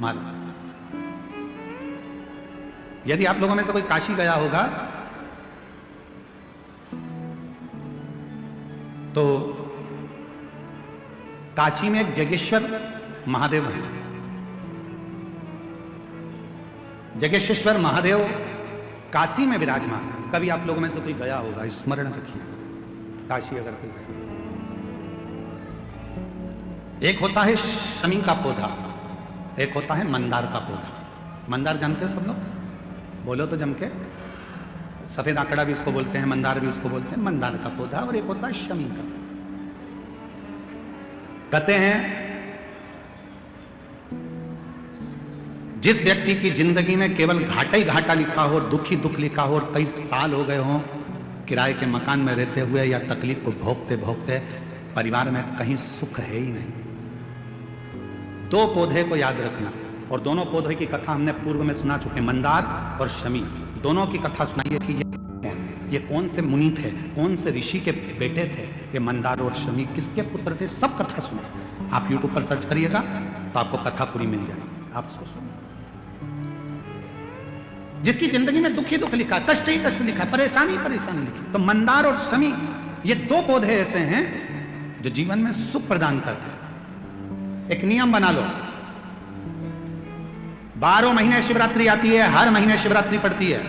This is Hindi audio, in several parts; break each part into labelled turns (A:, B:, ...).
A: मालूम। यदि आप लोगों में से कोई काशी गया होगा तो काशी में एक जगेश्वर महादेव है। जगेश्वर महादेव काशी में विराजमान है। कभी आप लोगों में से कोई गया होगा, स्मरण रखिए, काशी अगर कोई गया। एक होता है शमी का पौधा, एक होता है मंदार का पौधा। मंदार जानते हो सब लोग? बोलो तो जम के। सफेद आंकड़ा भी उसको बोलते हैं, मंदार भी उसको बोलते हैं। मंदार का पौधा और एक होता है शमी का। कहते हैं जिस व्यक्ति की जिंदगी में केवल घाटा ही घाटा लिखा हो, दुख ही दुख लिखा हो और कई साल हो गए हों किराए के मकान में रहते हुए या तकलीफ को भोगते भोगते, परिवार में कहीं सुख है ही नहीं, दो पौधे को याद रखना। और दोनों पौधे की कथा हमने पूर्व में सुना चुके, मंदार और शमी। दोनों की कथा सुनाइए कि ये कौन से मुनि थे, कौन से ऋषि के बेटे थे, ये मंदार और शमी किसके पुत्र थे, सब कथा सुने। आप यूट्यूब पर सर्च करिएगा तो आपको कथा पूरी मिल जाएगी। आप सोचो, जिसकी जिंदगी में दुख ही दुख लिखा, कष्ट ही कष्ट लिखा, परेशानी परेशानी लिखी, तो मंदार और शमी ये दो पौधे ऐसे हैं जो जीवन में सुख प्रदान करते हैं। एक नियम बना लो, 12 महीने शिवरात्रि आती है, हर महीने शिवरात्रि पड़ती है,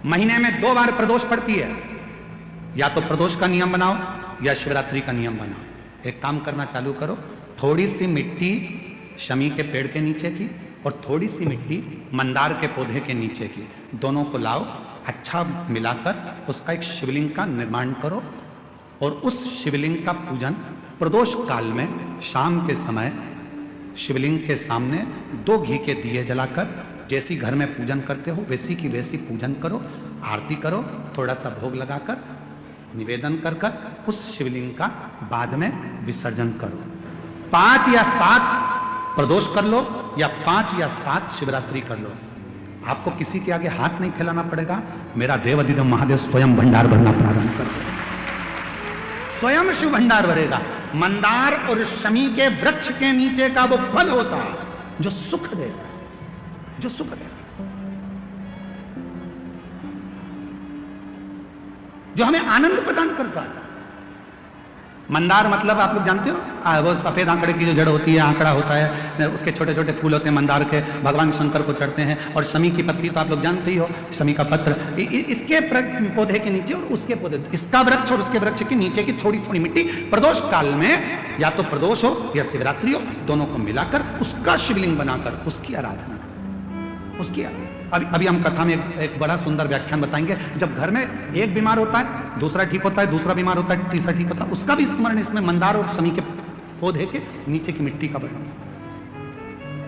A: महीने में 2 बार प्रदोष पड़ती है। या तो प्रदोष का नियम बनाओ या शिवरात्रि का नियम बनाओ। एक काम करना चालू करो, थोड़ी सी मिट्टी शमी के पेड़ के नीचे की और थोड़ी सी मिट्टी मंदार के पौधे के नीचे की, दोनों को लाओ, अच्छा मिलाकर उसका एक शिवलिंग का निर्माण करो और उस शिवलिंग का पूजन प्रदोष काल में शाम के समय शिवलिंग के सामने 2 घी के दिए जलाकर जैसी घर में पूजन करते हो वैसी की वैसी पूजन करो, आरती करो, थोड़ा सा भोग लगाकर निवेदन कर कर उस शिवलिंग का बाद में विसर्जन करो। 5 या 7 प्रदोष कर लो या 5 या 7 शिवरात्रि कर लो। आपको किसी के आगे हाथ नहीं फैलाना पड़ेगा। मेरा देवाधिदेव महादेव स्वयं भंडार भरना प्रारंभ कर देगा, स्वयं शिव भंडार भरेगा। मंदार और शमी के वृक्ष के नीचे का वो फल होता है जो सुख देगा, जो सुख देगा, जो हमें आनंद प्रदान करता है। मंदार मतलब आप लोग जानते हो, वो सफेद आंकड़े की जो जड़ होती है, आंकड़ा होता है, उसके छोटे छोटे फूल होते हैं मंदार के, भगवान शंकर को चढ़ते हैं। और शमी की पत्ती तो आप लोग जानते ही हो, शमी का पत्र, इसके पौधे के नीचे और उसके पौधे, इसका वृक्ष और उसके वृक्ष के नीचे की थोड़ी थोड़ी मिट्टी प्रदोष काल में या तो प्रदोष हो या शिवरात्रि हो, दोनों को मिलाकर उसका शिवलिंग बनाकर उसकी आराधना, उसकी अभी हम कथा में एक बड़ा सुंदर व्याख्यान बताएंगे। जब घर में एक बीमार होता है, दूसरा ठीक होता है, दूसरा बीमार होता है, तीसरा ठीक होता है, उसका भी स्मरण इसमें मंदार और शमी के पौधे के नीचे की मिट्टी का बना।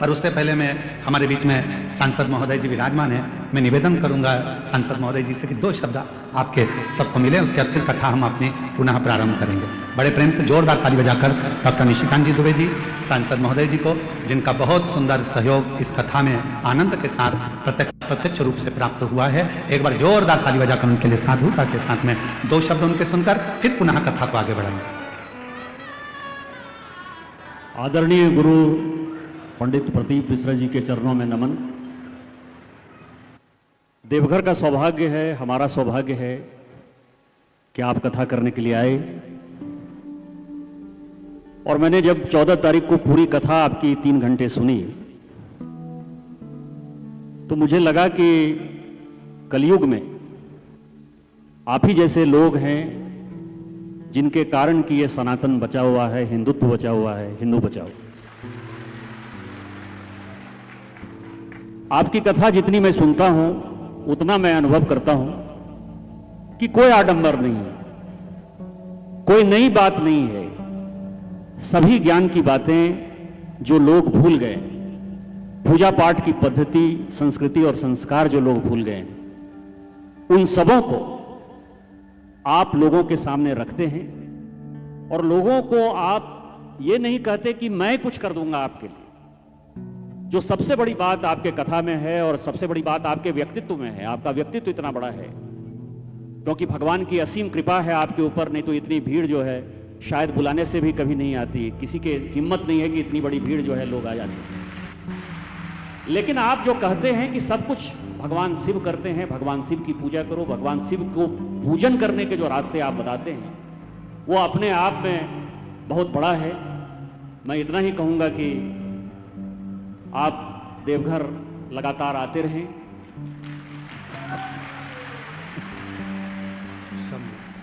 A: पर उससे पहले मैं, हमारे बीच में सांसद महोदय जी विराजमान है, मैं निवेदन करूंगा सांसद महोदय जी से कि 2 शब्द आपके सबको मिले, उसके बाद फिर कथा हम अपनी पुनः प्रारंभ करेंगे। बड़े प्रेम से जोरदार ताली बजाकर डॉक्टर निशिकांत जी दुबे जी, सांसद महोदय जी को, जिनका बहुत सुंदर सहयोग इस कथा में आनंद के साथ प्रत्यक्ष रूप से प्राप्त हुआ है, एक बार जोरदार ताली बजाकर उनके लिए साधुता के साथ में 2 शब्द उनके सुनकर फिर पुनः कथा को आगे बढ़ाएंगे।
B: आदरणीय गुरु पंडित प्रदीप मिश्रा जी के चरणों में नमन। देवघर का सौभाग्य है, हमारा सौभाग्य है कि आप कथा करने के लिए आए। और मैंने जब 14 तारीख को पूरी कथा आपकी 3 घंटे सुनी तो मुझे लगा कि कलयुग में आप ही जैसे लोग हैं जिनके कारण कि ये सनातन बचा हुआ है, हिंदुत्व बचा हुआ है, हिंदू बचाओ। आपकी कथा जितनी मैं सुनता हूं उतना मैं अनुभव करता हूं कि कोई आडंबर नहीं है, कोई नई बात नहीं है। सभी ज्ञान की बातें जो लोग भूल गए, पूजा पाठ की पद्धति, संस्कृति और संस्कार जो लोग भूल गए, उन सबों को आप लोगों के सामने रखते हैं। और लोगों को आप ये नहीं कहते कि मैं कुछ कर दूंगा आपके लिए। जो सबसे बड़ी बात आपके कथा में है और सबसे बड़ी बात आपके व्यक्तित्व में है, आपका व्यक्तित्व इतना बड़ा है क्योंकि भगवान की असीम कृपा है आपके ऊपर, नहीं तो इतनी भीड़ जो है शायद बुलाने से भी कभी नहीं आती। किसी के हिम्मत नहीं है कि इतनी बड़ी भीड़ जो है लोग आ जाते हैं। लेकिन आप जो कहते हैं कि सब कुछ भगवान शिव करते हैं, भगवान शिव की पूजा करो, भगवान शिव को पूजन करने के जो रास्ते आप बताते हैं वो अपने आप में बहुत बड़ा है। मैं इतना ही कहूँगा कि आप देवघर लगातार आते रहें।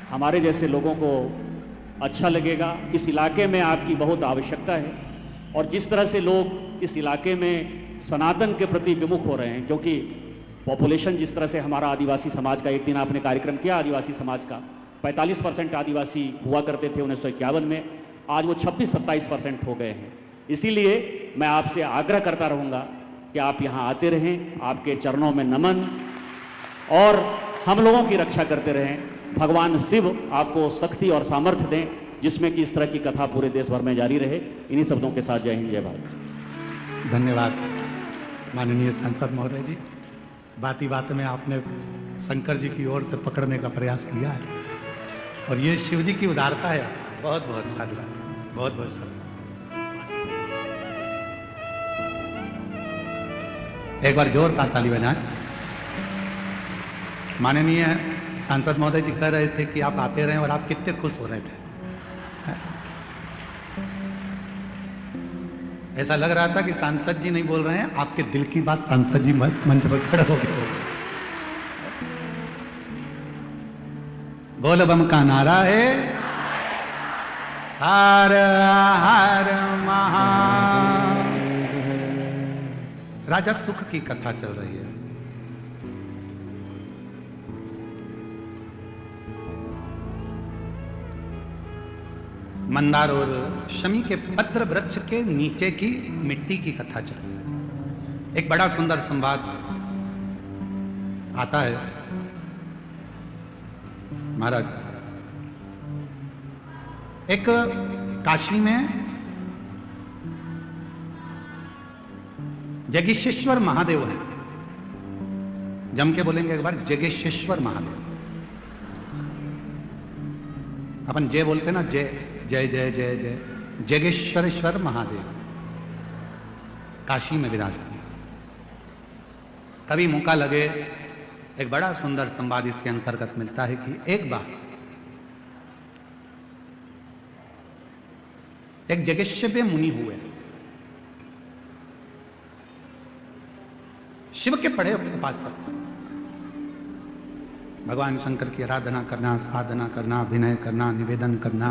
B: हमारे जैसे लोगों को अच्छा लगेगा। इस इलाके में आपकी बहुत आवश्यकता है और जिस तरह से लोग इस इलाके में सनातन के प्रति विमुख हो रहे हैं, क्योंकि पॉपुलेशन जिस तरह से हमारा आदिवासी समाज का, एक दिन आपने कार्यक्रम किया आदिवासी समाज का, 45% आदिवासी हुआ करते थे 1951 में, आज वो 26-27% हो गए हैं। इसीलिए मैं आपसे आग्रह करता रहूँगा कि आप यहाँ आते रहें, आपके चरणों में नमन, और हम लोगों की रक्षा करते रहें। भगवान शिव आपको शक्ति और सामर्थ्य दें जिसमें कि इस तरह की कथा पूरे देश भर में जारी रहे। इन्हीं शब्दों के साथ जय हिंद, जय भारत।
A: धन्यवाद माननीय सांसद महोदय जी। बाती बात में आपने शंकर जी की ओर से पकड़ने का प्रयास किया है और ये शिव जी की उदारता है। बहुत बहुत साधुवाद, बहुत बहुत साधुवाद। एक बार जोरदार ताली बजाएं। माननीय सांसद महोदय जी कह रहे थे कि आप आते रहे और आप कितने खुश हो रहे थे। ऐसा लग रहा था कि सांसद जी नहीं बोल रहे हैं, आपके दिल की बात सांसद जी मंच पर खड़े हो गए। बोल बम का नारा है, हर हर महा। राजा सुख की कथा चल रही है। मंदार और शमी के पत्र वृक्ष के नीचे की मिट्टी की कथा चल रही है। एक बड़ा सुंदर संवाद आता है। महाराज, एक काशी में जगेश्वर महादेव है। जम के बोलेंगे एक बार, जगेश्वर महादेव। अपन जय बोलते ना, जय जय जय जय जय। जगेश्वरेश्वर महादेव काशी में विराजते हैं। कभी मौका लगे, एक बड़ा सुंदर संवाद इसके अंतर्गत मिलता है कि एक बार एक जगेश्वर मुनि हुए, शिव के बड़े उपासक, भगवान शंकर की आराधना करना, साधना करना, अभिनय करना, निवेदन करना।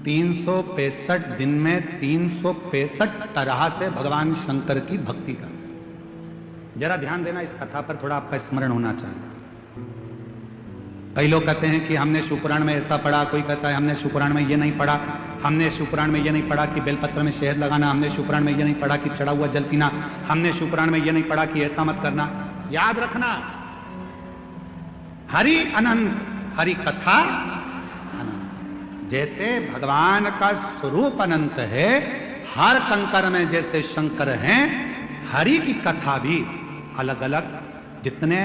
A: 365 दिन में 365 तरह से भगवान शंकर की भक्ति करते हैं। जरा ध्यान देना, इस कथा पर थोड़ा आपका स्मरण होना चाहिए। कई लोग कहते हैं कि हमने शिवपुराण में ऐसा पढ़ा, कोई कहता है हमने शिवपुराण में ये नहीं पढ़ा, हमने शिवपुराण में ये नहीं पढ़ा कि बेलपत्र में शहद लगाना, हमने शिवपुराण में ये नहीं पढ़ा कि चढ़ा हुआ जल पीना, हमने शिवपुराण में ये नहीं पढ़ा कि ऐसा मत करना। याद रखना, हरि अनंत, हरि कथा अनंत। जैसे भगवान का स्वरूप अनंत है, हर कंकर में जैसे शंकर हैं, हरि की कथा भी अलग अलग। जितने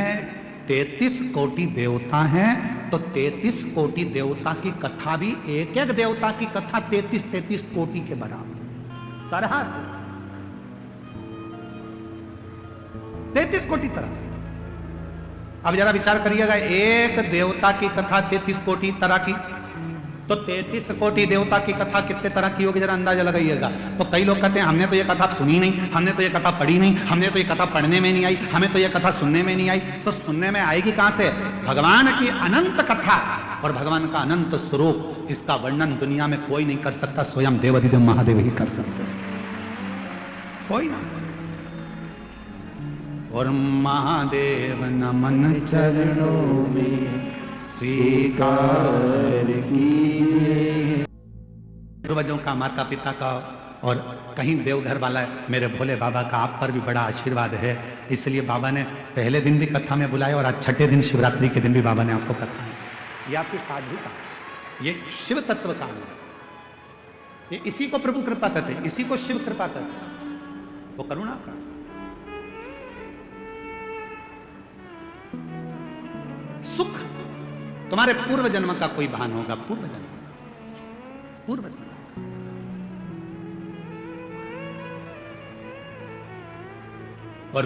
A: 33 कोटि देवता हैं, तो 33 कोटि देवता की कथा भी, एक एक देवता की कथा 33 कोटि के बराबर तरह से, 33 कोटि तरह से। अब जरा विचार करिएगा, एक देवता की कथा 33 कोटि तरह की, तो 33 कोटि देवता की कथा कितने तरह की होगी, जरा अंदाजा लगाइएगा। तो कई लोग कहते हैं हमने तो ये कथा सुनी नहीं, हमने तो ये कथा पढ़ी नहीं, हमने तो ये कथा पढ़ने में नहीं आई, हमें तो ये कथा सुनने में नहीं आई। तो सुनने में आएगी कहां से? भगवान की अनंत कथा और भगवान का अनंत स्वरूप, इसका वर्णन दुनिया में कोई नहीं कर सकता, स्वयं देवाधिदेव महादेव ही कर सकते, कोई ना। और महादेव नमन चरणों में स्वीकार कीजिए। पूर्वजों का, माता पिता का और कहीं देवघर वाला मेरे भोले बाबा का आप पर भी बड़ा आशीर्वाद है। इसलिए बाबा ने पहले दिन भी कथा में बुलाया और आज छठे दिन शिवरात्रि के दिन भी बाबा ने आपको कथा में। ये आपकी साधु का, ये शिव तत्व का है। ये इसी को प्रभु कृपा कहते हैं, इसी को शिव कृपा कहते हैं, वो करुणा का। सुख तुम्हारे पूर्व जन्म का कोई भान होगा, पूर्व जन्म, पूर्व जन्म। और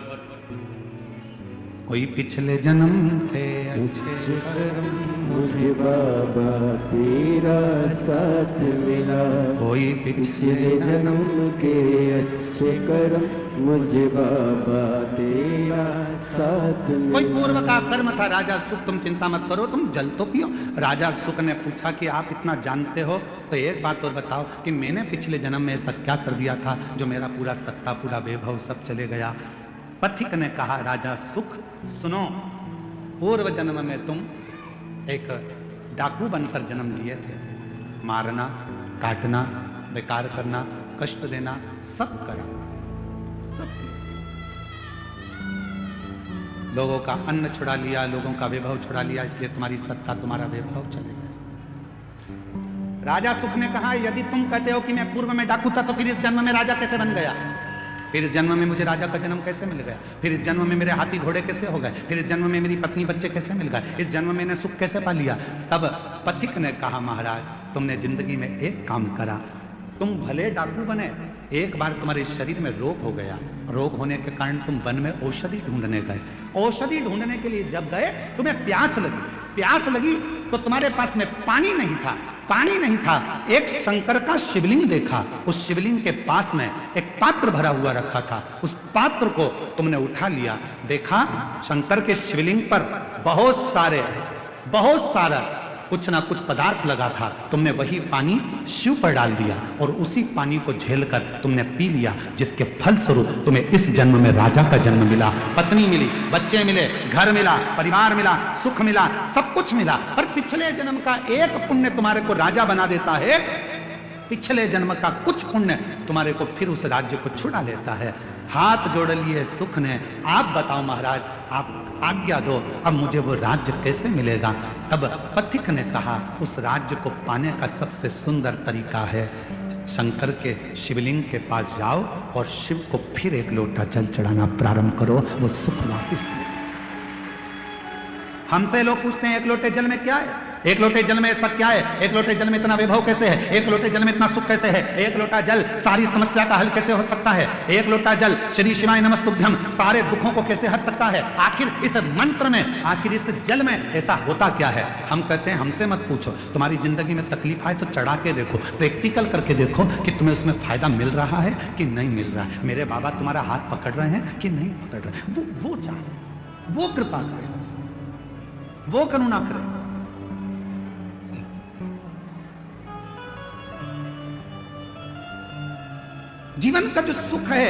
A: कोई पिछले जन्म के अच्छे
C: कर्म मुझे बाबा तेरा साथ मिला,
A: कोई पिछले
C: पिछले जन्म के अच्छे कर्म मुझे बाबा तेरा साथ
A: कोई
C: मिला।
A: पूर्व का कर्म था। राजा सुख तुम चिंता मत करो, तुम जल तो पियो। राजा सुख ने पूछा कि आप इतना जानते हो तो एक बात और बताओ कि मैंने पिछले जन्म में ऐसा क्या कर दिया था जो मेरा पूरा सत्ता पूरा वैभव सब चले गया। पथिक ने कहा, राजा सुख सुनो, पूर्व जन्म में तुम एक डाकू बनकर जन्म लिए थे। मारना, काटना, बेकार करना, कष्ट देना, सब करा, सब किया। लोगों का अन्न छुड़ा लिया, लोगों का वैभव छुड़ा लिया, इसलिए तुम्हारी सत्ता तुम्हारा वैभव चले गए। राजा सुख ने कहा, यदि तुम कहते हो कि मैं पूर्व में डाकू था तो फिर इस जन्म में राजा कैसे बन गया? फिर इस जन्म में मुझे राजा का जन्म कैसे मिल गया? फिर इस जन्म में मेरे हाथी घोड़े कैसे हो गए? फिर इस जन्म में मेरी पत्नी बच्चे कैसे मिल गए? इस जन्म में मैंने सुख कैसे पा लिया? तब पथिक ने कहा, महाराज तुमने जिंदगी में एक काम करा, तुम भले डाकू बने, एक बार तुम्हारे शरीर में रोग हो गया, रोग होने के कारण तुम वन में औषधि ढूंढने गए। औषधि ढूंढने के लिए जब गए तुम्हें प्यास लगी, प्यास लगी तो तुम्हारे पास में पानी नहीं था, पानी नहीं था। एक शंकर का शिवलिंग देखा, उस शिवलिंग के पास में एक पात्र भरा हुआ रखा था, उस पात्र को तुमने उठा लिया, देखा शंकर के शिवलिंग पर बहुत सारा कुछ ना कुछ पदार्थ लगा था, तुमने वही पानी शिव पर डाल दिया और उसी पानी को झेलकर तुमने पी लिया, जिसके फलस्वरूप तुम्हें इस जन्म में राजा का जन्म मिला, पत्नी मिली, बच्चे मिले, घर मिला, परिवार मिला, सुख मिला, सब कुछ मिला। पर पिछले जन्म का एक पुण्य तुम्हारे को राजा बना देता है, पिछले जन्म का कुछ पुण्य तुम्हारे को फिर उस राज्य को छुड़ा लेता है। हाथ जोड़ लिए सुख ने, आप बताओ महाराज, आप आज्ञा दो, अब मुझे वो राज्य कैसे मिलेगा? तब पथिक ने कहा, उस राज्य को पाने का सबसे सुंदर तरीका है, शंकर के शिवलिंग के पास जाओ और शिव को फिर एक लोटा जल चढ़ाना प्रारंभ करो, वो सुख वापिस ले। हमसे लोग पूछते हैं, एक लोटे जल में क्या है? एक लोटे जल में ऐसा क्या है? एक लोटे जल में इतना वैभव कैसे है? एक लोटे जल में इतना सुख कैसे है? एक लोटा जल सारी समस्या का हल कैसे हो सकता है? एक लोटा जल श्री शिवाय नमस्तुभ्यम सारे दुखों को कैसे हर सकता है? आखिर इस मंत्र में, आखिर इस जल में ऐसा होता क्या है? हम कहते हैं, हमसे मत पूछो, तुम्हारी जिंदगी में तकलीफ आए तो चढ़ा के देखो, प्रैक्टिकल करके देखो कि तुम्हें उसमें फायदा मिल रहा है कि नहीं मिल रहा है। मेरे बाबा तुम्हारा हाथ पकड़ रहे हैं कि नहीं पकड़ रहे? वो चाहे, वो कृपा करे, वो करुणा करे। जीवन का जो सुख है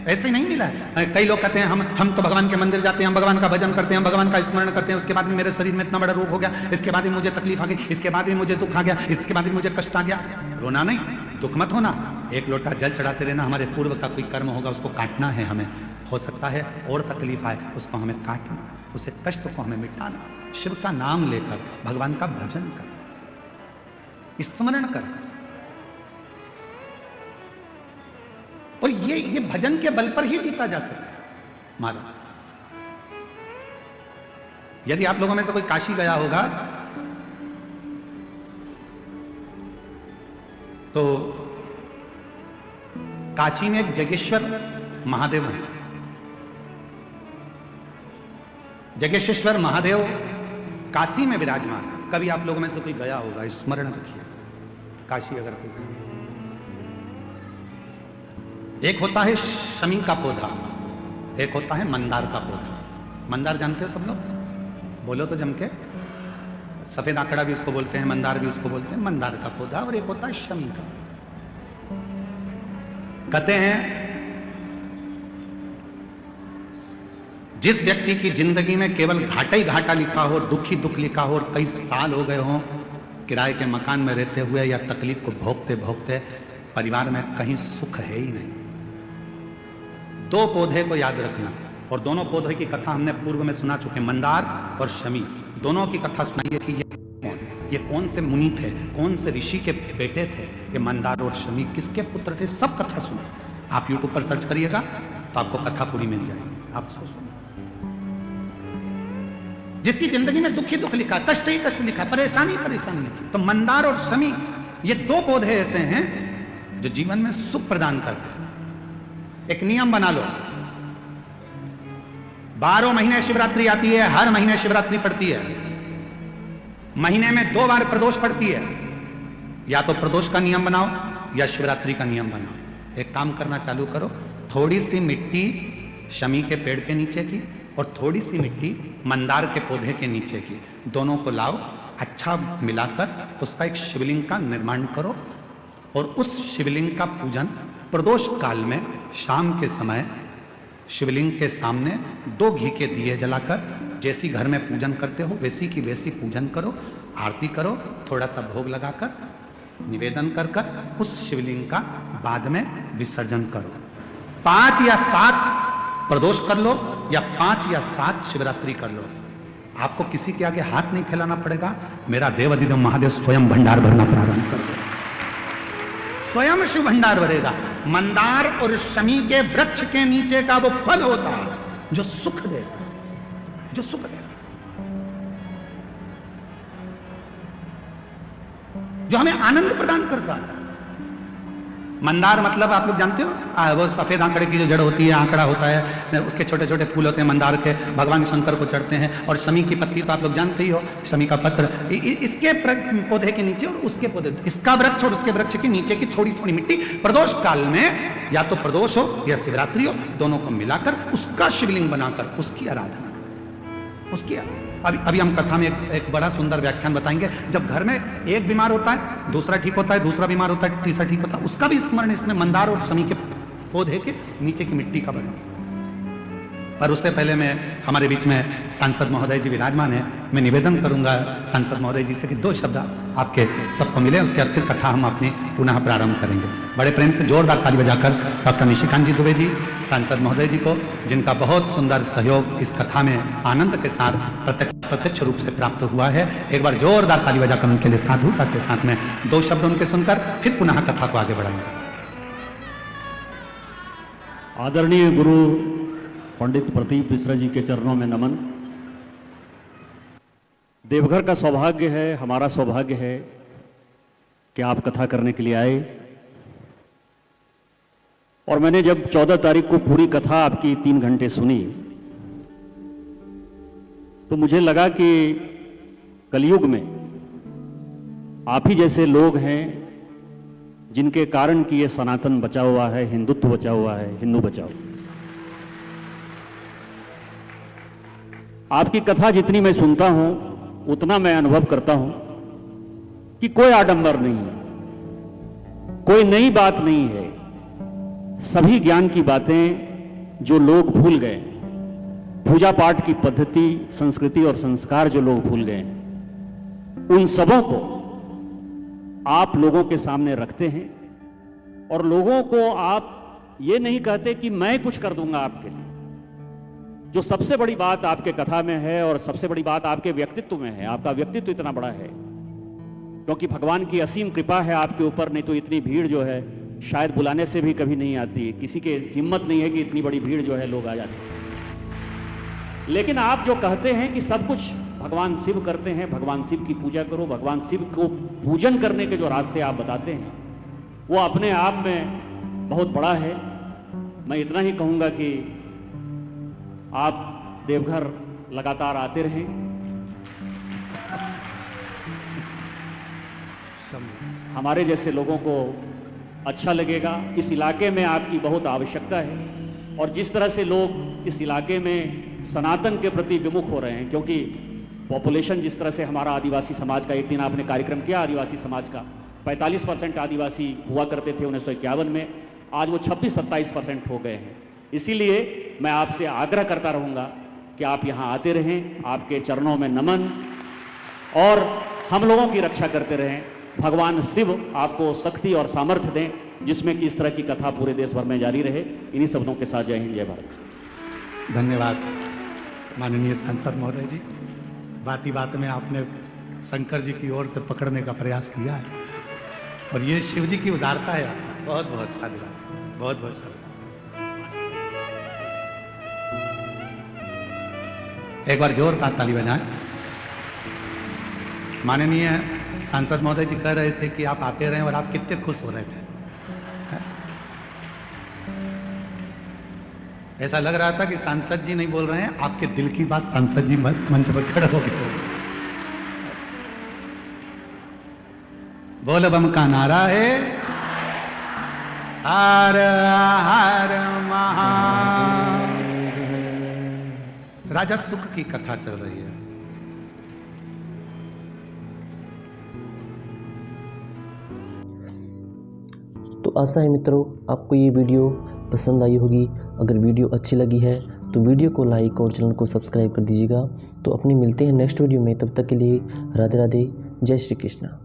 A: ऐसे नहीं मिला है। कई लोग कहते हैं, हम तो भगवान के मंदिर जाते हैं, हम भगवान का भजन करते हैं, हम भगवान का स्मरण करते हैं, उसके बाद में मेरे शरीर में इतना बड़ा रोग हो गया, इसके बाद में मुझे तकलीफ आ गई, इसके बाद में मुझे दुख आ गया, इसके बाद में मुझे कष्ट आ गया। रोना नहीं, दुख मत होना, एक लोटा जल चढ़ाते रहना। हमारे पूर्व का कोई कर्म होगा, उसको काटना है हमें। हो सकता है और तकलीफ आए, उसको हमें काटना, उसे कष्ट को हमें मिटाना। शिव का नाम लेकर भगवान का भजन कर, स्मरण कर। और ये भजन के बल पर ही जीता जा सकता है महाराज। यदि आप लोगों में से कोई काशी गया होगा तो काशी में एक जगेश्वर महादेव है। जगेश्वर महादेव काशी में विराजमान। कभी आप लोगों में से कोई गया होगा, स्मरण रखिए, काशी अगर कोई गया। एक होता है शमी का पौधा, एक होता है मंदार का पौधा। मंदार जानते हो सब लोग? बोलो तो जम के। सफेद आंकड़ा भी उसको बोलते हैं, मंदार भी उसको बोलते हैं। मंदार का पौधा और एक होता है शमी का। कहते हैं जिस व्यक्ति की जिंदगी में केवल घाटा ही घाटा लिखा हो, दुखी दुख लिखा हो और कई साल हो गए हों किराए के मकान में रहते हुए या तकलीफ को भोगते भोगते, परिवार में कहीं सुख है ही नहीं। दो पौधे को याद रखना, और दोनों पौधे की कथा हमने पूर्व में सुना चुके, मंदार और शमी। दोनों की कथा सुनाइए कि ये कौन से मुनि थे, कौन से ऋषि के बेटे थे, ये मंदार और शमी किसके पुत्र थे, सब कथा सुने। आप यूट्यूब पर सर्च करिएगा तो आपको कथा पूरी मिल जाएगी। आप सुनो, जिसकी जिंदगी में दुख ही दुख लिखा, कष्ट ही कष्ट लिखा, परेशानी परेशानी लिखी। तो मंदार और शमी ये दो पौधे ऐसे हैं जो जीवन में सुख प्रदान करते हैं। एक नियम बना लो, 12 महीने शिवरात्रि आती है, हर महीने शिवरात्रि पड़ती है, महीने में 2 बार प्रदोष पड़ती है। या तो प्रदोष का नियम बनाओ या शिवरात्रि का नियम बनाओ। एक काम करना चालू करो, थोड़ी सी मिट्टी शमी के पेड़ के नीचे की और थोड़ी सी मिट्टी मंदार के पौधे के नीचे की, दोनों को लाओ, अच्छा मिलाकर उसका एक शिवलिंग का निर्माण करो और उस शिवलिंग का पूजन प्रदोष काल में शाम के समय शिवलिंग के सामने 2 घी के दिए जलाकर, जैसी घर में पूजन करते हो वैसी की वैसी पूजन करो, आरती करो, थोड़ा सा भोग लगाकर निवेदन कर कर उस शिवलिंग का बाद में विसर्जन करो। 5 या 7 प्रदोष कर लो या 5 या 7 शिवरात्रि कर लो, आपको किसी के आगे हाथ नहीं फैलाना पड़ेगा। मेरा देवाधिदेव महादेव स्वयं भंडार भरना प्रारंभ कर दो, स्वयं शिव भंडार भरेगा। मंदार और शमी के वृक्ष के नीचे का वो फल होता है जो सुख देता है, जो सुख देता है, जो हमें आनंद प्रदान करता है। मंदार मतलब आप लोग जानते हो, वो सफेद आंकड़े की जो जड़ होती है, आंकड़ा होता है, उसके छोटे छोटे फूल होते हैं मंदार के, भगवान शंकर को चढ़ते हैं। और शमी की पत्ती तो आप लोग जानते ही हो, शमी का पत्र, इसके पौधे के नीचे और उसके पौधे, इसका वृक्ष और उसके वृक्ष के नीचे की थोड़ी थोड़ी मिट्टी प्रदोष काल में या तो प्रदोष हो या शिवरात्रि हो, दोनों को मिलाकर उसका शिवलिंग बनाकर उसकी आराधना, उसकी अभी हम कथा में एक बड़ा सुंदर व्याख्यान बताएंगे। जब घर में एक बीमार होता है, दूसरा ठीक होता है, दूसरा बीमार होता है, तीसरा ठीक होता है, उसका भी स्मरण इसमें मंदार और शमी के पौधे के नीचे की मिट्टी का बना। पर उससे पहले मैं, हमारे बीच में सांसद महोदय जी विराजमान है, मैं निवेदन करूंगा सांसद महोदय जी से कि 2 शब्द आपके सबको मिले, उसके बाद फिर कथा हम अपनी पुनः प्रारंभ करेंगे। बड़े प्रेम से जोरदार ताली बजाकर डॉक्टर निशिकांत जी दुबे जी, सांसद महोदय जी को, जिनका बहुत सुंदर सहयोग इस कथा में आनंद के साथ प्रत्यक्ष रूप से प्राप्त हुआ है, एक बार जोरदार ताली बजाकर उनके लिए साधुता के साथ में 2 शब्द उनके सुनकर फिर पुनः कथा को आगे बढ़ाएंगे।
B: आदरणीय गुरु पंडित प्रदीप मिश्रा जी के चरणों में नमन। देवघर का सौभाग्य है, हमारा सौभाग्य है कि आप कथा करने के लिए आए। और मैंने जब 14 तारीख को पूरी कथा आपकी 3 घंटे सुनी तो मुझे लगा कि कलयुग में आप ही जैसे लोग हैं जिनके कारण कि ये सनातन बचा हुआ है, हिंदुत्व बचा हुआ है, हिंदू बचाओ। आपकी कथा जितनी मैं सुनता हूं उतना मैं अनुभव करता हूं कि कोई आडंबर नहीं है, कोई नई बात नहीं है। सभी ज्ञान की बातें जो लोग भूल गए, पूजा पाठ की पद्धति, संस्कृति और संस्कार जो लोग भूल गए, उन सबों को आप लोगों के सामने रखते हैं। और लोगों को आप ये नहीं कहते कि मैं कुछ कर दूंगा आपके लिए। जो सबसे बड़ी बात आपके कथा में है और सबसे बड़ी बात आपके व्यक्तित्व में है, आपका व्यक्तित्व इतना बड़ा है क्योंकि भगवान की असीम कृपा है आपके ऊपर, नहीं तो इतनी भीड़ जो है शायद बुलाने से भी कभी नहीं आती। किसी के हिम्मत नहीं है कि इतनी बड़ी भीड़ जो है लोग आ जाते। लेकिन आप जो कहते हैं कि सब कुछ भगवान शिव करते हैं, भगवान शिव की पूजा करो, भगवान शिव को पूजन करने के जो रास्ते आप बताते हैं वो अपने आप में बहुत बड़ा है। मैं इतना ही कहूंगा कि आप देवघर लगातार आते रहें। हमारे जैसे लोगों को अच्छा लगेगा। इस इलाके में आपकी बहुत आवश्यकता है और जिस तरह से लोग इस इलाके में सनातन के प्रति विमुख हो रहे हैं, क्योंकि पॉपुलेशन जिस तरह से हमारा आदिवासी समाज का, एक दिन आपने कार्यक्रम किया आदिवासी समाज का, 45% आदिवासी हुआ करते थे 1951 में, आज वो 26-27% हो गए हैं। इसीलिए मैं आपसे आग्रह करता रहूँगा कि आप यहाँ आते रहें, आपके चरणों में नमन, और हम लोगों की रक्षा करते रहें। भगवान शिव आपको शक्ति और सामर्थ्य दें जिसमें कि इस तरह की कथा पूरे देश भर में जारी रहे। इन्हीं शब्दों के साथ जय हिंद, जय भारत।
A: धन्यवाद माननीय सांसद महोदय जी। बात ही बात में आपने शंकर जी की ओर से पकड़ने का प्रयास किया है और ये शिव जी की उदारता है। बहुत बहुत साधुवाद, बहुत बहुत साधुवाद। एक बार जोरदार ताली बजाएं। माननीय सांसद महोदय जी कह रहे थे कि आप आते रहे और आप कितने खुश हो रहे थे। ऐसा लग रहा था कि सांसद जी नहीं बोल रहे हैं, आपके दिल की बात सांसद जी मंच पर खड़े हो गए। बोल बम का नारा है, हर हर महा। राजा सुख की कथा चल रही है।
D: तो आशा है मित्रों आपको ये वीडियो पसंद आई होगी। अगर वीडियो अच्छी लगी है तो वीडियो को लाइक और चैनल को सब्सक्राइब कर दीजिएगा। तो अपने मिलते हैं नेक्स्ट वीडियो में, तब तक के लिए राधे राधे, जय श्री कृष्णा।